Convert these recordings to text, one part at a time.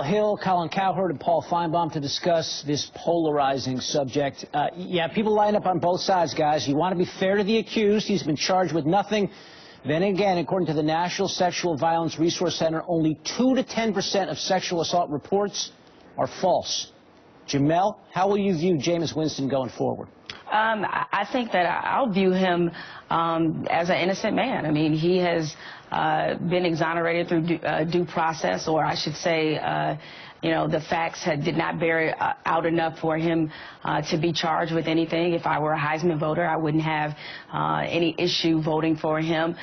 Hill, Colin Cowherd, and Paul Feinbaum to discuss this polarizing subject. Yeah, people line up on both sides, guys. You want to be fair to the accused. He's been charged with nothing. Then again, according to the National Sexual Violence Resource Center, only 2 to 10% of sexual assault reports are false. Jamel, how will you view Jameis Winston going forward? I think that I'll view him as an innocent man. I mean, he has been exonerated through due process, or I should say, you know, the facts did not bear out enough for him to be charged with anything. If I were a Heisman voter, I wouldn't have any issue voting for him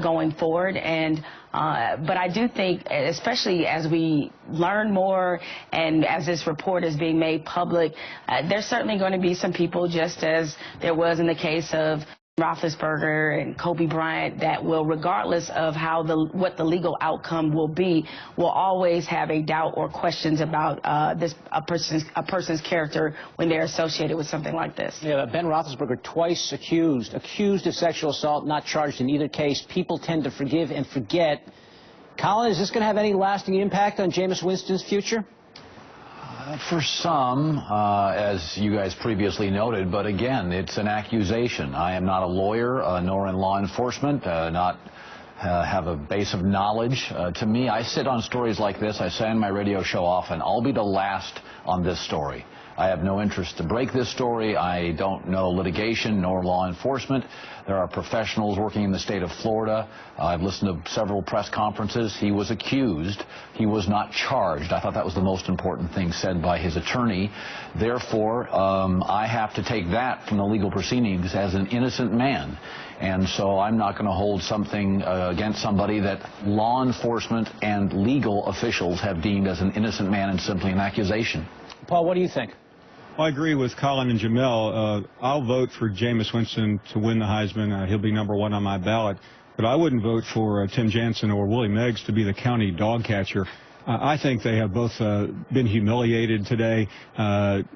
going forward. And but I do think, especially as we learn more and as this report is being made public, there's certainly going to be some people, just as there was in the case of Roethlisberger and Kobe Bryant, that will, regardless of how what the legal outcome will be, will always have a doubt or questions about a person's character when they're associated with something like this. Yeah, Ben Roethlisberger twice accused of sexual assault, not charged in either case. People tend to forgive and forget. Colin, is this going to have any lasting impact on Jameis Winston's future? For some, as you guys previously noted, but again, it's an accusation. I am not a lawyer, nor in law enforcement, not have a base of knowledge. To me, I sit on stories like this. I say on my radio show often, I'll be the last on this story. I have no interest to break this story. I don't know litigation nor law enforcement. There are professionals working in the state of Florida. I've listened to several press conferences. He was accused. He was not charged. I thought that was the most important thing said by his attorney. Therefore, I have to take that from the legal proceedings as an innocent man. And so I'm not going to hold something against somebody that law enforcement and legal officials have deemed as an innocent man and simply an accusation. Paul, what do you think? I agree with Colin and Jamel. I'll vote for Jameis Winston to win the Heisman. He'll be #1 on my ballot. But I wouldn't vote for Tim Jansen or Willie Meggs to be the county dog catcher. I think they have both been humiliated today.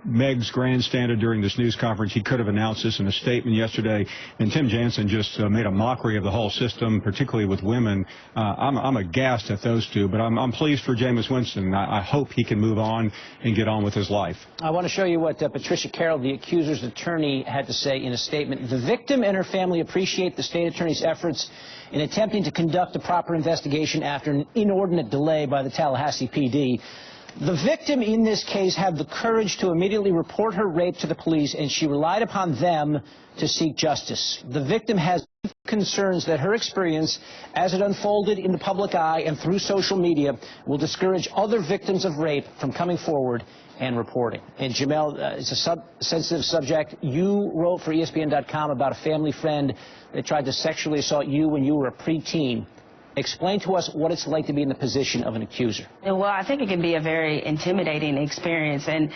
Meggs grandstanded during this news conference. He could have announced this in a statement yesterday. And Tim Jansen just made a mockery of the whole system, particularly with women. I'm aghast at those two, but I'm pleased for Jameis Winston. I hope he can move on and get on with his life. I want to show you what Patricia Carroll, the accuser's attorney, had to say in a statement. The victim and her family appreciate the state attorney's efforts in attempting to conduct a proper investigation after an inordinate delay by the Tallahassee PD. The victim in this case had the courage to immediately report her rape to the police, and she relied upon them to seek justice. The victim has concerns that her experience, as it unfolded in the public eye and through social media, will discourage other victims of rape from coming forward and reporting. And Jamel, it's a sensitive subject. You wrote for ESPN.com about a family friend that tried to sexually assault you when you were a preteen. Explain to us what it's like to be in the position of an accuser. Well, I think it can be a very intimidating experience, and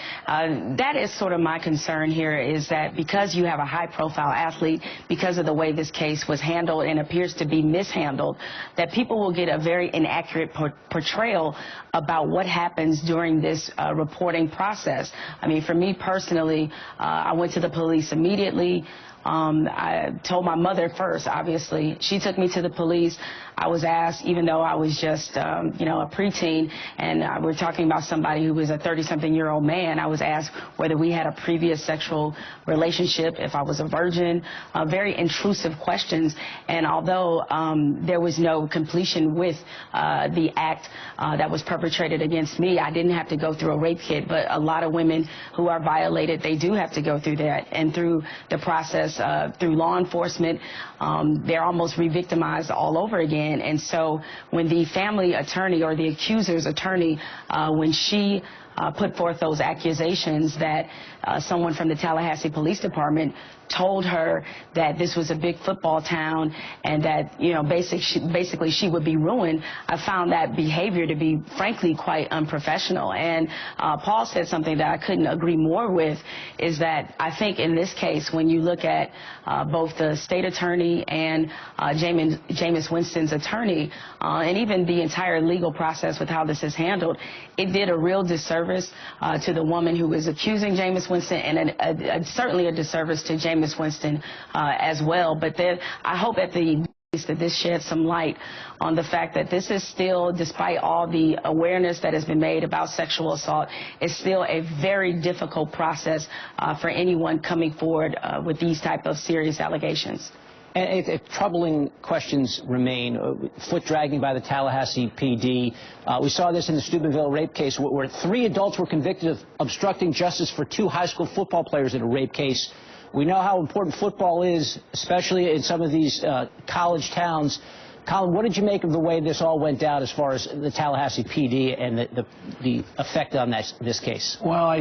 that is sort of my concern here, is that because you have a high-profile athlete, because of the way this case was handled and appears to be mishandled, that people will get a very inaccurate portrayal about what happens during this reporting process. I mean, for me personally, I went to the police immediately. I told my mother first, obviously. She took me to the police. I was asked, even though I was just, you know, a preteen, and we're talking about somebody who was a 30-something-year-old man, I was asked whether we had a previous sexual relationship, if I was a virgin, very intrusive questions. And although there was no completion with the act that was perpetrated against me, I didn't have to go through a rape kit, but a lot of women who are violated, they do have to go through that. And through the process, through law enforcement, they're almost re-victimized all over again. And so when the family attorney or the accuser's attorney, when she put forth those accusations that someone from the Tallahassee Police Department told her that this was a big football town and that, you know, basically she would be ruined, I found that behavior to be, frankly, quite unprofessional. And Paul said something that I couldn't agree more with, is that I think in this case, when you look at both the state attorney and Jameis Winston's attorney, and even the entire legal process with how this is handled, it did a real disservice to the woman who was accusing Jameis Winston, and certainly a disservice to Jameis Winston as well. But then I hope at the that this sheds some light on the fact that this is still, despite all the awareness that has been made about sexual assault, is still a very difficult process for anyone coming forward with these type of serious allegations. And if troubling questions remain, foot dragging by the Tallahassee PD. We saw this in the Steubenville rape case where 3 adults were convicted of obstructing justice for 2 high school football players in a rape case. We know how important football is, especially in some of these college towns. Colin, what did you make of the way this all went down as far as the Tallahassee PD and the effect on this case? Well,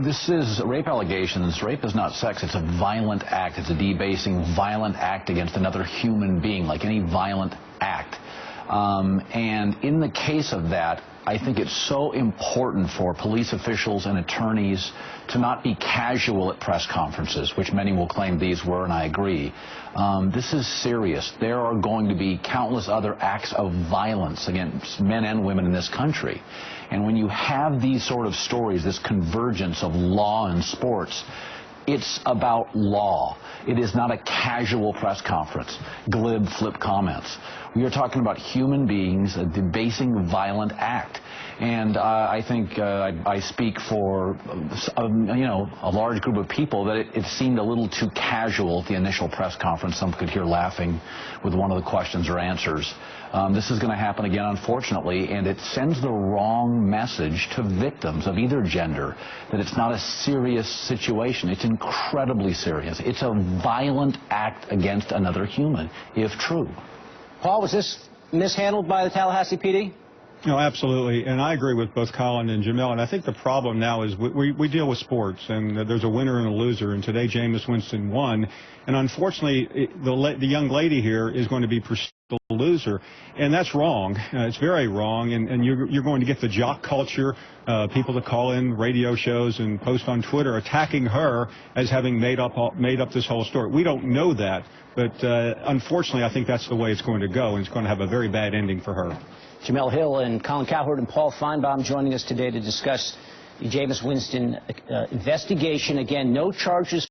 this is rape allegations. Rape is not sex. It's a violent act. It's a debasing, violent act against another human being, like any violent act. And in the case of that, I think it's so important for police officials and attorneys to not be casual at press conferences, which many will claim these were, and I agree. This is serious. There are going to be countless other acts of violence against men and women in this country. And when you have these sort of stories, this convergence of law and sports, it's about law. It is not a casual press conference, glib, flip comments. We are talking about human beings, a debasing, violent act. And I think I speak for, a large group of people that it seemed a little too casual at the initial press conference. Some could hear laughing with one of the questions or answers. This is going to happen again, unfortunately, and it sends the wrong message to victims of either gender that it's not a serious situation. It's incredibly serious. It's a violent act against another human, if true. Paul, was this mishandled by the Tallahassee PD? No, absolutely. And I agree with both Colin and Jamel. And I think the problem now is we deal with sports, and there's a winner and a loser. And today, Jameis Winston won. And unfortunately, the young lady here is going to be perceived as a loser. And that's wrong. It's very wrong. And you're going to get the jock culture, people that call in radio shows and post on Twitter attacking her as having made up this whole story. We don't know that. But unfortunately, I think that's the way it's going to go, and it's going to have a very bad ending for her. Jamel Hill and Colin Cowherd and Paul Feinbaum joining us today to discuss the Jameis Winston investigation. Again, no charges